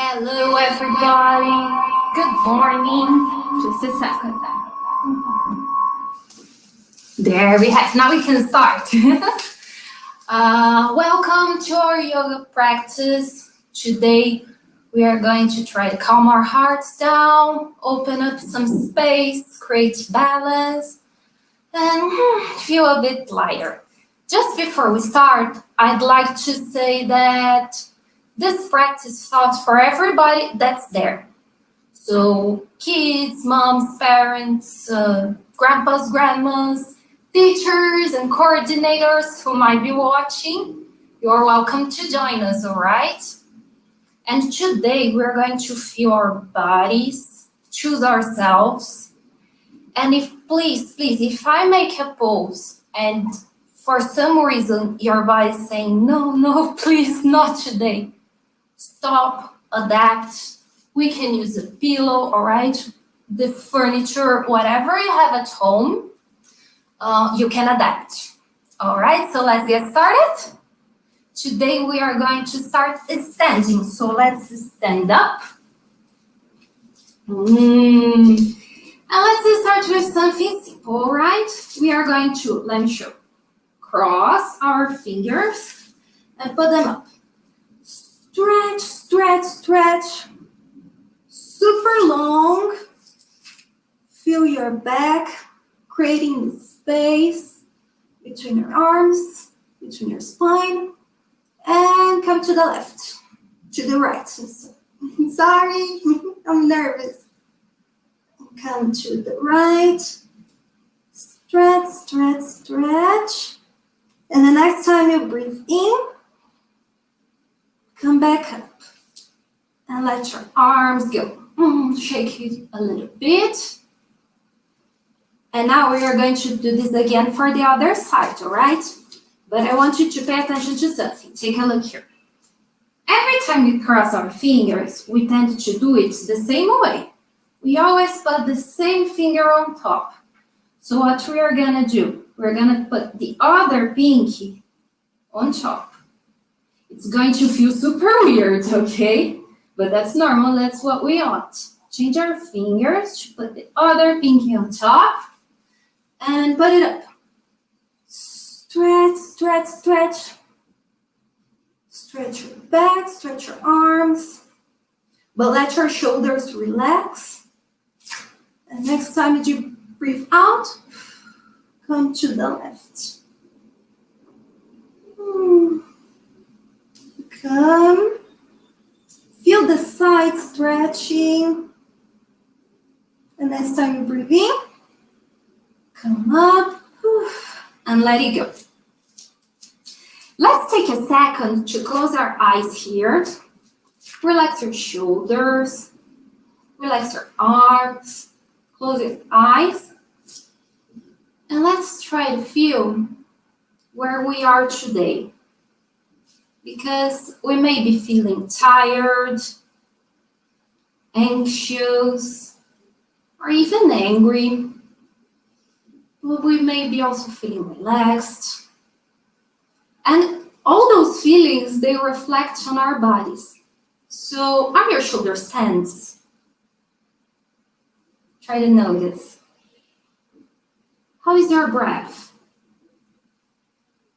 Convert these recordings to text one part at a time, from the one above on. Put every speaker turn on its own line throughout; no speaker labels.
Hello, everybody. Good morning. Just a second. There we have. Now we can start. Welcome to our yoga practice. Today, we are going to try to calm our hearts down, open up some space, create balance, and feel a bit lighter. Just before we start, I'd like to say that this practice thought for everybody that's there. So kids, moms, parents, grandpas, grandmas, teachers, and coordinators who might be watching, you're welcome to join us, all right? And today we're going to feel our bodies, choose ourselves. And if I make a pose and for some reason your body's saying, no, please, not today, stop, adapt. We can use a pillow, all right? The furniture, whatever you have at home, you can adapt. All right, so let's get started. Today we are going to start standing. So let's stand up. And let's start with something simple, all right? We are going to, let me show, cross our fingers and put them up. Stretch, stretch, stretch. Super long. Feel your back, creating space between your arms, between your spine, and come to the left, to the right. Sorry, I'm nervous. Come to the right. Stretch, stretch, stretch. And the next time you breathe in, come back up and let your arms go. Shake it a little bit. And now we are going to do this again for the other side, all right? But I want you to pay attention to something. Take a look here. Every time we cross our fingers, we tend to do it the same way. We always put the same finger on top. So what we are gonna do, we're gonna put the other pinky on top. It's going to feel super weird, okay? But that's normal, that's what we want. Change our fingers to put the other pinky on top and put it up. Stretch, stretch, stretch. Stretch your back, stretch your arms. But let your shoulders relax. And next time you breathe out, come to the left. Come. Feel the side stretching. And next time you breathe in, come up and let it go. Let's take a second to close our eyes here. Relax your shoulders. Relax your arms. Close your eyes. And let's try to feel where we are today. Because we may be feeling tired, anxious, or even angry. But we may be also feeling relaxed. And all those feelings, they reflect on our bodies. So are your shoulders tense? Try to notice. How is your breath?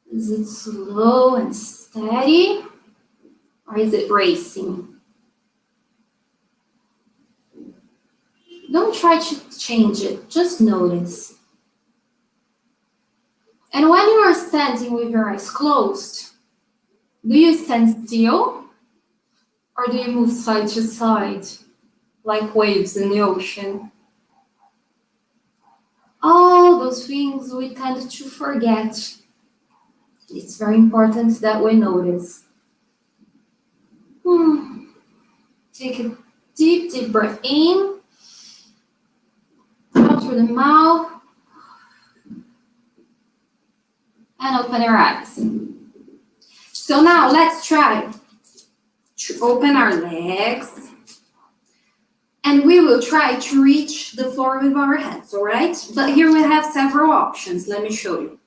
Is it slow and steady, or is it racing? Don't try to change it, just notice. And when you are standing with your eyes closed, do you stand still, or do you move side to side, like waves in the ocean? All those things we tend to forget. It's very important that we notice. Take a deep breath in. Out through the mouth. And open your eyes. So now let's try to open our legs. And we will try to reach the floor with our hands, all right? But here we have several options. Let me show you.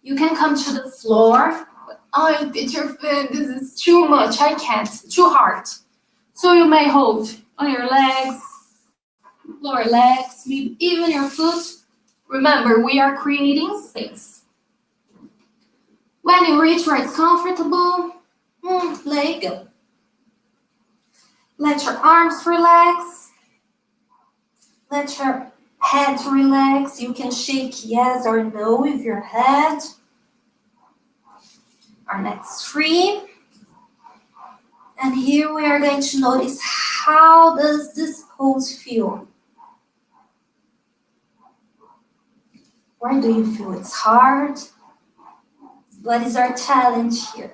You can come to the floor. Oh, Peter, this is too much. I can't. Too hard. So you may hold on your legs, lower legs, maybe even your foot. Remember, we are creating space. When you reach where it's comfortable, let it go. Let your arms relax. Let your head relax. You can shake yes or no with your head. Our next 3. And here we are going to notice, how does this pose feel? Where do you feel it's hard? What is our challenge here?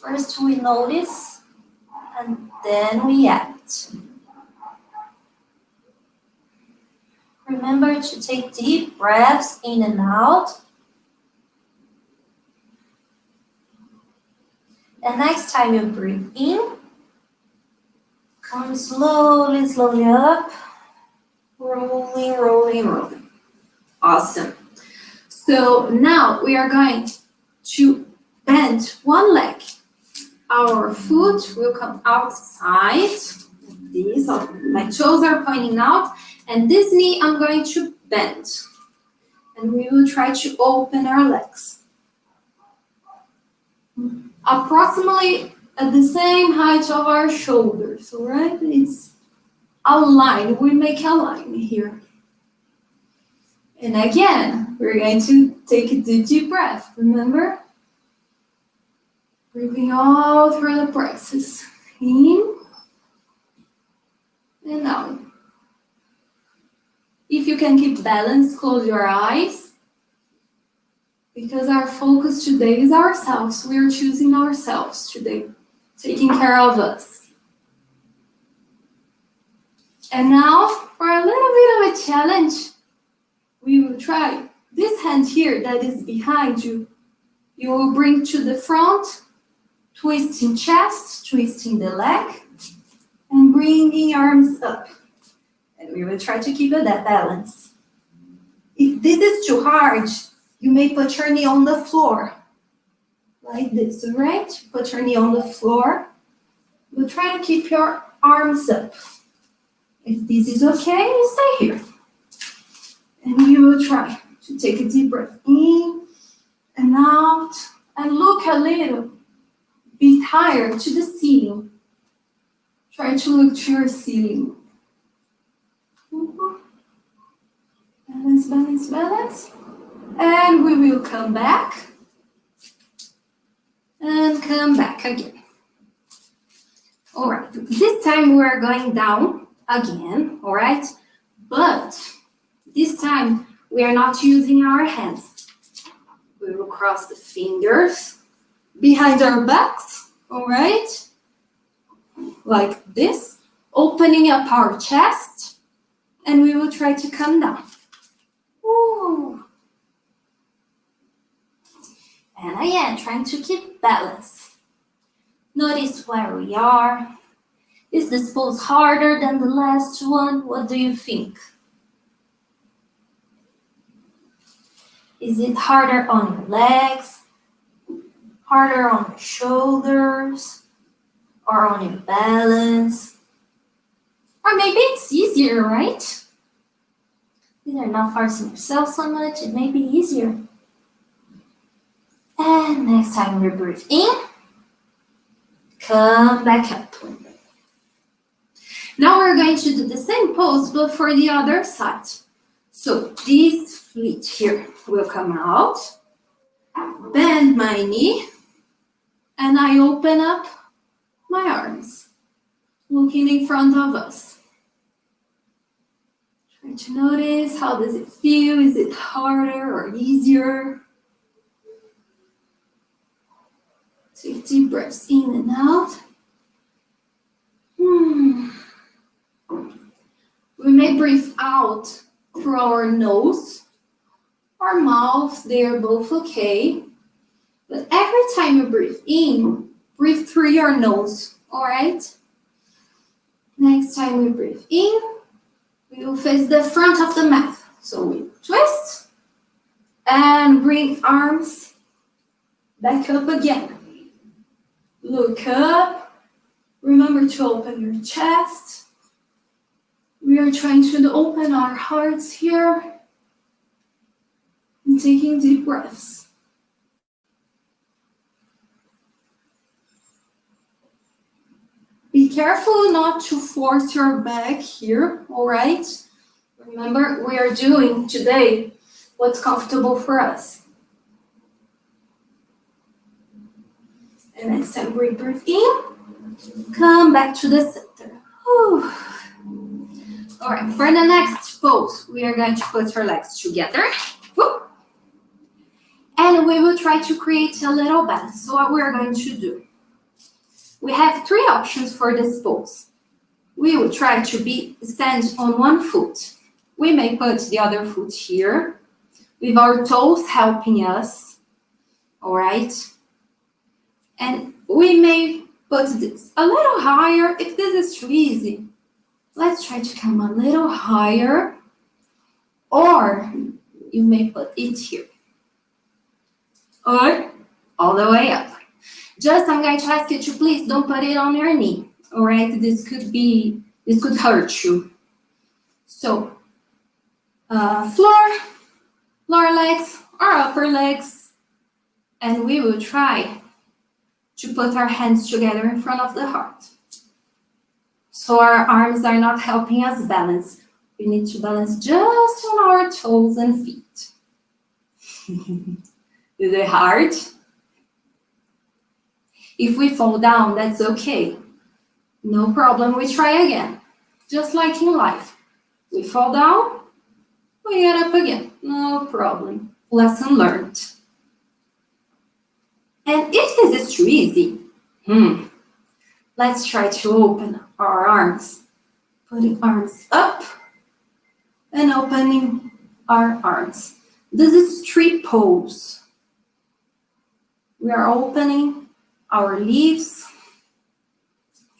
First we notice, and then we act. Remember to take deep breaths in and out. And next time you breathe in, come slowly, slowly up. Rolling, rolling, rolling. Awesome. So now we are going to bend one leg. Our foot will come outside. These, my toes are pointing out. And this knee I'm going to bend. And we will try to open our legs. Approximately at the same height of our shoulders, all right? It's a line. We make a line here. And again, we're going to take a deep breath, remember? Breathing all through the practice. In and out. If you can keep balance, close your eyes. Because our focus today is ourselves. We are choosing ourselves today, taking care of us. And now, for a little bit of a challenge, we will try this hand here that is behind you. You will bring to the front, twisting chest, twisting the leg, and bringing arms up. And we will try to keep that balance. If this is too hard, you may put your knee on the floor, like this, all right? Put your knee on the floor. We'll try to keep your arms up. If this is okay, you stay here. And you will try to take a deep breath in and out, and look a little bit higher to the ceiling. Try to look to your ceiling. Balance, balance, balance. And we will come back. And come back again. All right, this time we are going down again, all right? But this time we are not using our hands. We will cross the fingers behind our backs, all right? Like this, opening up our chest, and we will try to come down. Ooh. And again, trying to keep balance. Notice where we are. Is this pose harder than the last one? What do you think? Is it harder on your legs? Harder on your shoulders? Or on your balance? Or maybe it's easier, right? You're not forcing yourself so much, it may be easier. And next time we breathe in, come back up. Now we're going to do the same pose, but for the other side. So this fleet here will come out, bend my knee, and I open up my arms, looking in front of us. Try to notice, how does it feel? Is it harder or easier? Take deep breaths in and out. We may breathe out through our nose or mouth. They are both okay. But every time you breathe in, breathe through your nose, all right? Next time we breathe in, we will face the front of the mat. So we twist and bring arms back up again. Look up Remember to open your chest. We are trying to open our hearts here and taking deep breaths. Be careful not to force your back here, all right? Remember, we are doing today what's comfortable for us. And next time we breathe in, come back to the center. Whew. All right, for the next pose, we are going to put our legs together. Whoop. And we will try to create a little balance. So what we're going to do, we have 3 options for this pose. We will try to stand on one foot. We may put the other foot here with our toes helping us, all right? And we may put this a little higher. If this is too easy, let's try to come a little higher, or you may put it here, or all the way up. Just, I'm going to ask you to please don't put it on your knee, all right? This could hurt you. So, floor, lower legs, or upper legs, and we will try to put our hands together in front of the heart. So our arms are not helping us balance. We need to balance just on our toes and feet. Is it hard? If we fall down, that's okay. No problem, we try again. Just like in life. We fall down, we get up again. No problem. Lesson learned. And if this is too easy, let's try to open our arms. Putting arms up and opening our arms. This is tree pose. We are opening our leaves.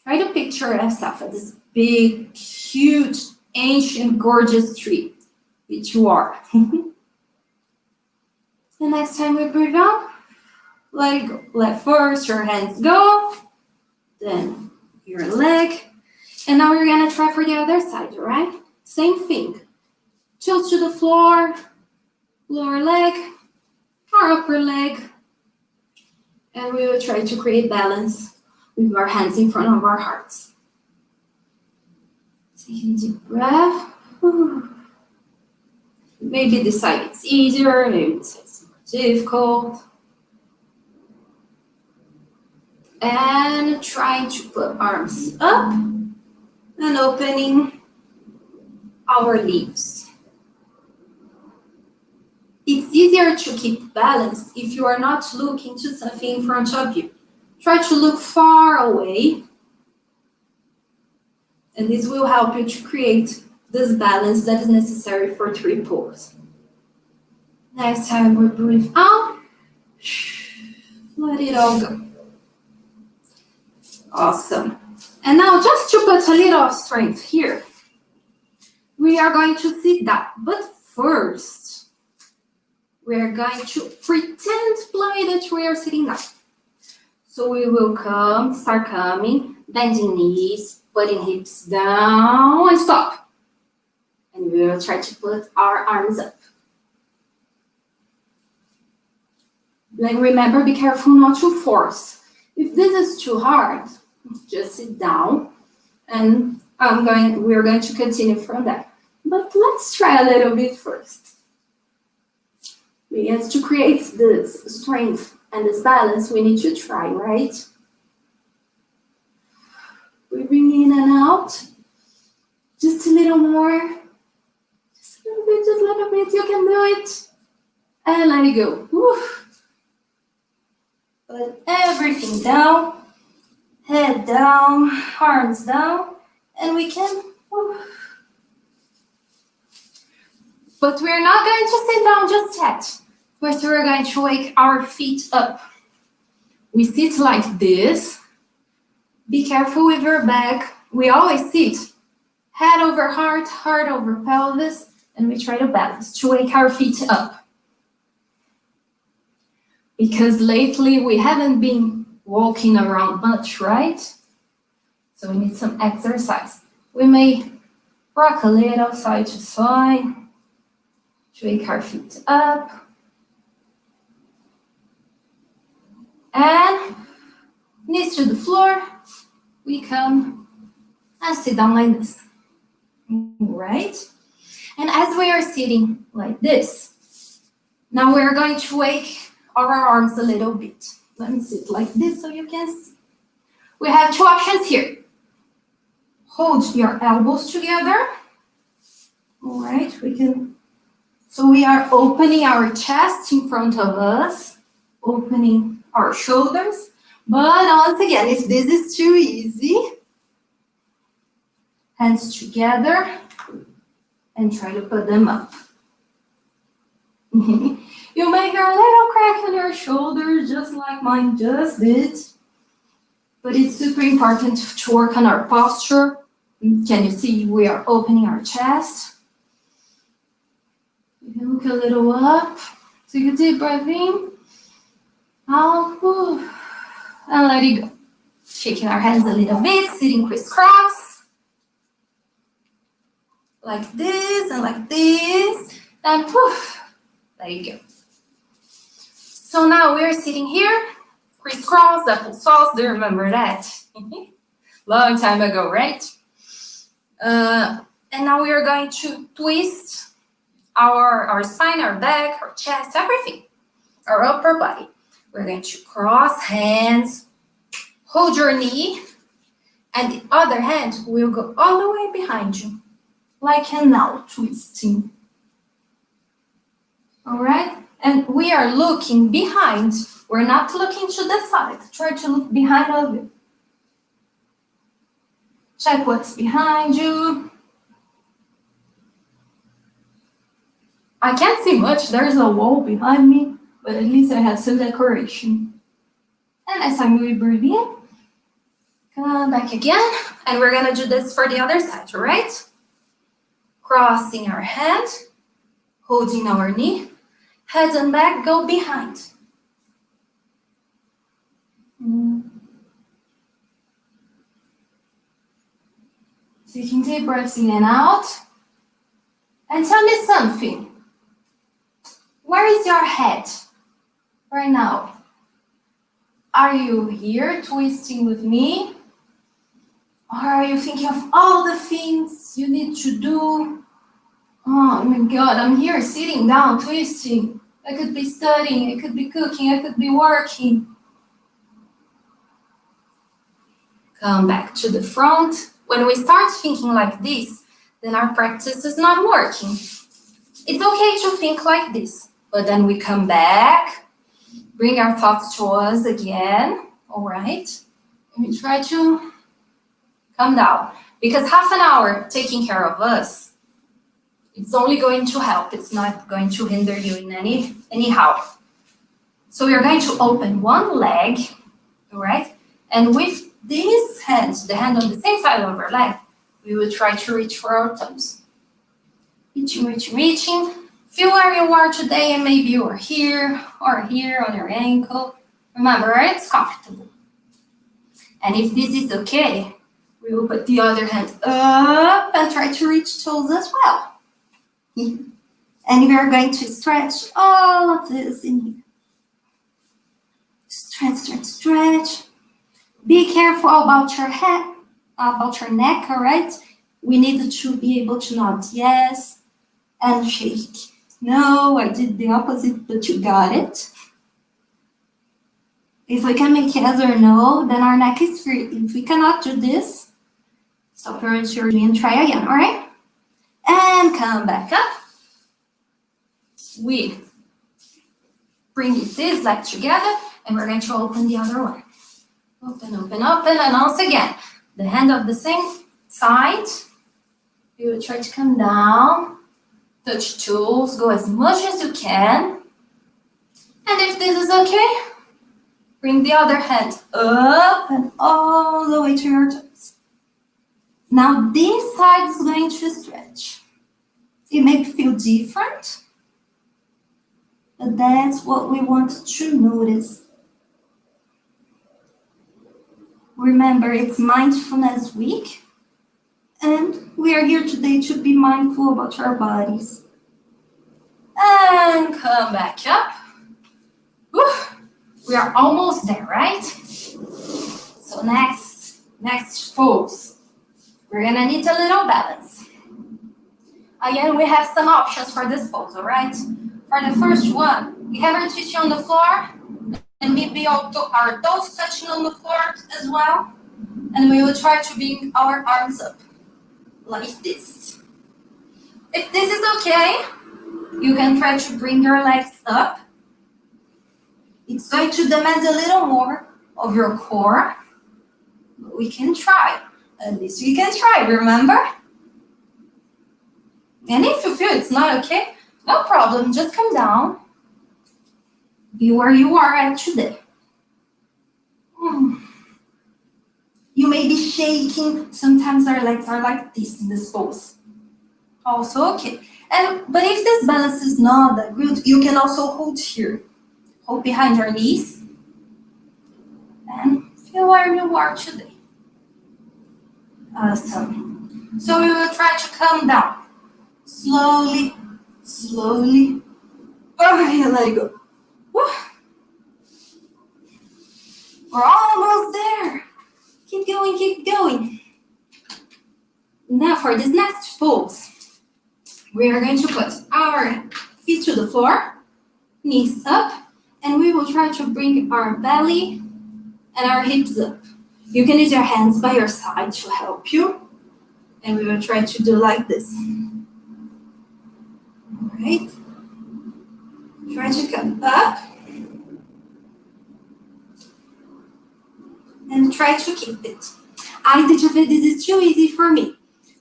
Try to picture yourself as this big, huge, ancient, gorgeous tree, which you are. The next time we breathe out, let it go. Let first your hands go, then your leg. And now you're gonna try for the other side, all right? Same thing. Tilt to the floor, lower leg, or upper leg. And we will try to create balance with our hands in front of our hearts. Taking a deep breath. Maybe this side it's easier, maybe this side it's more difficult. And trying to put arms up and opening our leaves. It's easier to keep balance if you are not looking to something in front of you. Try to look far away, and this will help you to create this balance that is necessary for tree pose. Next time we breathe out, let it all go. Awesome. And now just to put a little of strength here, we are going to sit down. But first, we are going to pretend play that we are sitting down. So we will start coming, bending knees, putting hips down and stop. And we will try to put our arms up. Like remember, be careful not to force. If this is too hard, just sit down and we're going to continue from there. But let's try a little bit first. Because to create this strength and this balance, we need to try, right? Breathing in and out. Just a little more. Just a little bit, you can do it. And let it go. Woo. Put everything down. Head down, arms down, and we can. But we're not going to sit down just yet. First, we're going to wake our feet up. We sit like this. Be careful with your back. We always sit head over heart, heart over pelvis, and we try to balance to wake our feet up. Because lately we haven't been walking around much, right? So we need some exercise. We may rock a little side to side to wake our feet up. And knees to the floor. We come and sit down like this. Right? And as we are sitting like this, now we're going to wake our arms a little bit. Let me sit like this so you can see. We have two options here. Hold your elbows together. All right, so we are opening our chest in front of us, opening our shoulders. But once again, if this is too easy, hands together and try to put them up. You may hear a little crack in your shoulders, just like mine just did. But it's super important to work on our posture. Can you see we are opening our chest? You can look a little up. Take a deep breath in. Out. And let it go. Shaking our hands a little bit, sitting crisscross. Like this and like this. And poof, let it go. So now we're sitting here, crisscross, applesauce. Do you remember that? Long time ago, right? And now we are going to twist our spine, our back, our chest, everything, our upper body. We're going to cross hands, hold your knee, and the other hand will go all the way behind you, like an L twisting. All right? And we are looking behind. We're not looking to the side. Try to look behind of you. Check what's behind you. I can't see much. There's a wall behind me, but at least I have some decoration. And as I'm breathing in, come back again. And we're gonna do this for the other side, all right? Crossing our hand, holding our knee, head and back go behind. Taking deep breaths in and out. And tell me something. Where is your head right now? Are you here twisting with me? Or are you thinking of all the things you need to do? Oh my God, I'm here sitting down, twisting. I could be studying, I could be cooking, I could be working. Come back to the front. When we start thinking like this, then our practice is not working. It's okay to think like this, but then we come back, bring our thoughts to us again, all right? And we try to come down, because half an hour taking care of us, it's only going to help. It's not going to hinder you in anyhow. So we are going to open one leg, all right? And with this hand, the hand on the same side of our leg, we will try to reach for our toes. Reaching, reaching, reaching. Feel where you are today, and maybe you are here or here on your ankle. Remember, it's comfortable. And if this is okay, we will put the other hand up and try to reach toes as well. And we are going to stretch all of this in here. Stretch, stretch, stretch. Be careful about your head, about your neck, all right? We need to be able to nod yes and shake. No, I did the opposite, but you got it. If we can make yes or no, then our neck is free. If we cannot do this, stop your surgery and try again, all right? And come back up. We bring this leg together, and we're going to open the other one. Open, open, open, and once again, the hand of the same side. You will try to come down, touch toes, go as much as you can. And if this is okay, bring the other hand up and all the way to your toes. Now this side is going to stretch. It may feel different, but that's what we want to notice. Remember, it's Mindfulness Week, and we are here today to be mindful about our bodies. And come back up. Whew. We are almost there, right? So next pose. We're gonna need a little balance. Again, we have some options for this pose, all right? For the first one, we have our tissue on the floor, and maybe our toes touching on the floor as well. And we will try to bring our arms up, like this. If this is okay, you can try to bring your legs up. It's going to demand a little more of your core, but we can try. At least we can try, remember? And if you feel it's not okay, no problem, just come down. Be where you are at today. You may be shaking. Sometimes our legs are like this in this pose. Also okay. But if this balance is not that good, you can also hold here. Hold behind your knees. And feel where you are today. Awesome. So we will try to come down. Slowly. Okay, let it go. Woo. We're almost there. Keep going. Now for this next pose, we are going to put our feet to the floor, knees up, and we will try to bring our belly and our hips up. You can use your hands by your side to help you, and we will try to do like this. All right. Try to come up and try to keep it. This is too easy for me.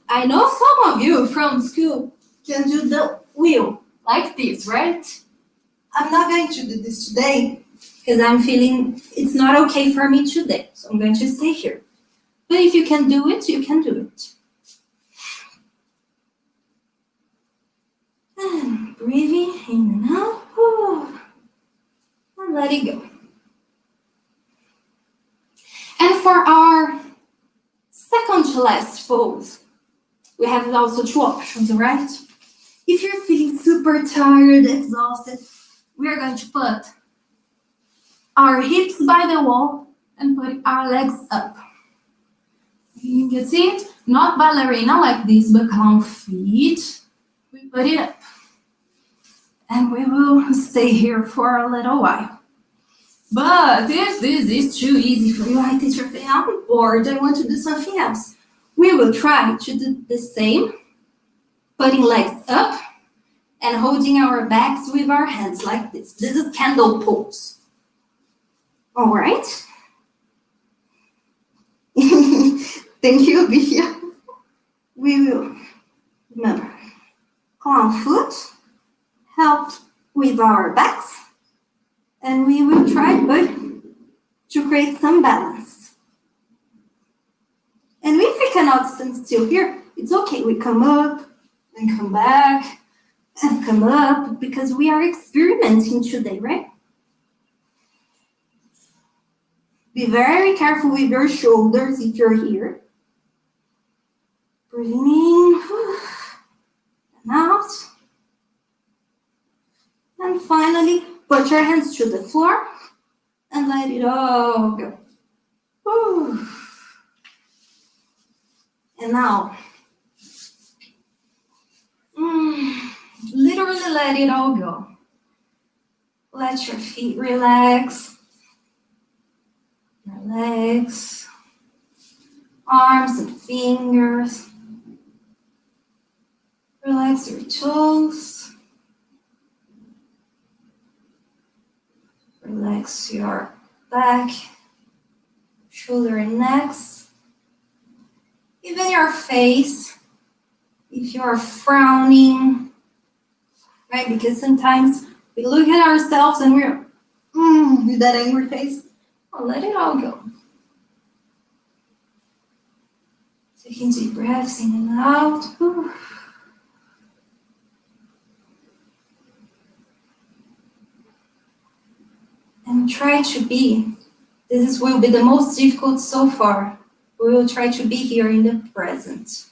I know some of you from school can do the wheel like this, right? I'm not going to do this today because I'm feeling it's not okay for me today. So I'm going to stay here. But if you can do it, you can do it. And breathing in and out. And let it go. And for our second to last pose, we have also two options, right? If you're feeling super tired, exhausted, we are going to put our hips by the wall and put our legs up. You can see it, not ballerina like this, but calm feet. We put it up. And we will stay here for a little while. But if this is too easy for you, I teacher, I'm bored, I want to do something else. We will try to do the same, putting legs up and holding our backs with our hands like this. This is candle pose. All right? Thank you, Bia. We will, remember, calm foot, help with our backs, and we will try to create some balance. And if we cannot stand still here, it's okay. We come up and come back and come up because we are experimenting today, right? Be very careful with your shoulders if you're here. Breathing in and out. And finally, put your hands to the floor and let it all go. Whew. And now, literally let it all go. Let your feet relax. Your legs, arms and fingers. Relax your toes. Relax your back, shoulder and necks. Even your face, if you're frowning, right? Because sometimes we look at ourselves and we're with that angry face. Oh, let it all go. Taking deep breaths in and out. And try to be This will be the most difficult so far. We will try to be here in the present.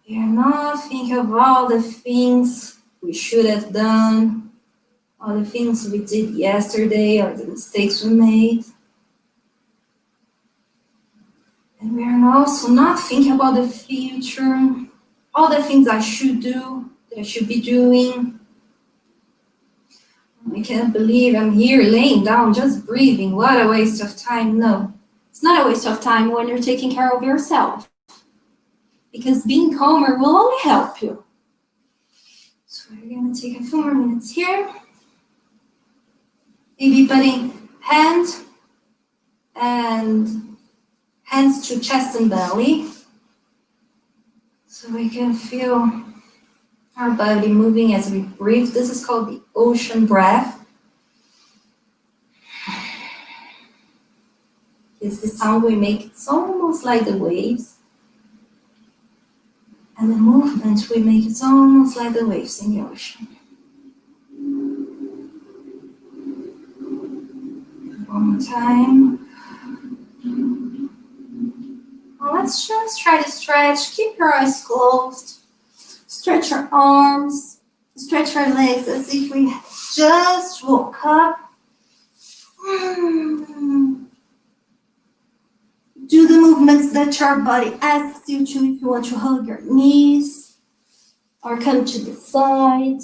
We are not thinking of all the things we should have done, all the things we did yesterday, or the mistakes we made. And we are also not thinking about the future, all the things I should do, that I should be doing. I can't believe I'm here laying down, just breathing. What a waste of time. No, it's not a waste of time when you're taking care of yourself. Because being calmer will only help you. So we're going to take a few more minutes here. Maybe putting hands to chest and belly. So we can feel our body moving as we breathe. This is called the ocean breath. It's the sound we make. It's almost like the waves. And the movement we make, it's almost like the waves in the ocean. One more time. Well, let's just try to stretch. Keep your eyes closed. Stretch your arms. Stretch your legs as if we just woke up. Do the movements that your body asks you to. If you want to hug your knees or come to the side.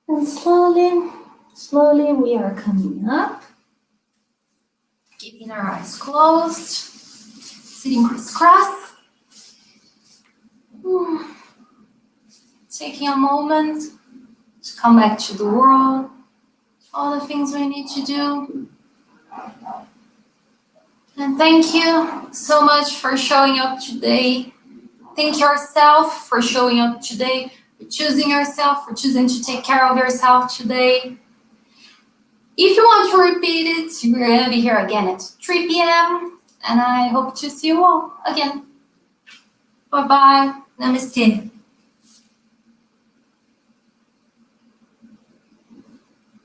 And slowly we are coming up. Keeping our eyes closed. Sitting crisscross. Taking a moment to come back to the world. All the things we need to do. And thank you so much for showing up today. Thank yourself for showing up today, for choosing yourself, for choosing to take care of yourself today. If you want to repeat it, we're going to be here again at 3 p.m. And I hope to see you all again. Bye-bye. Namaste.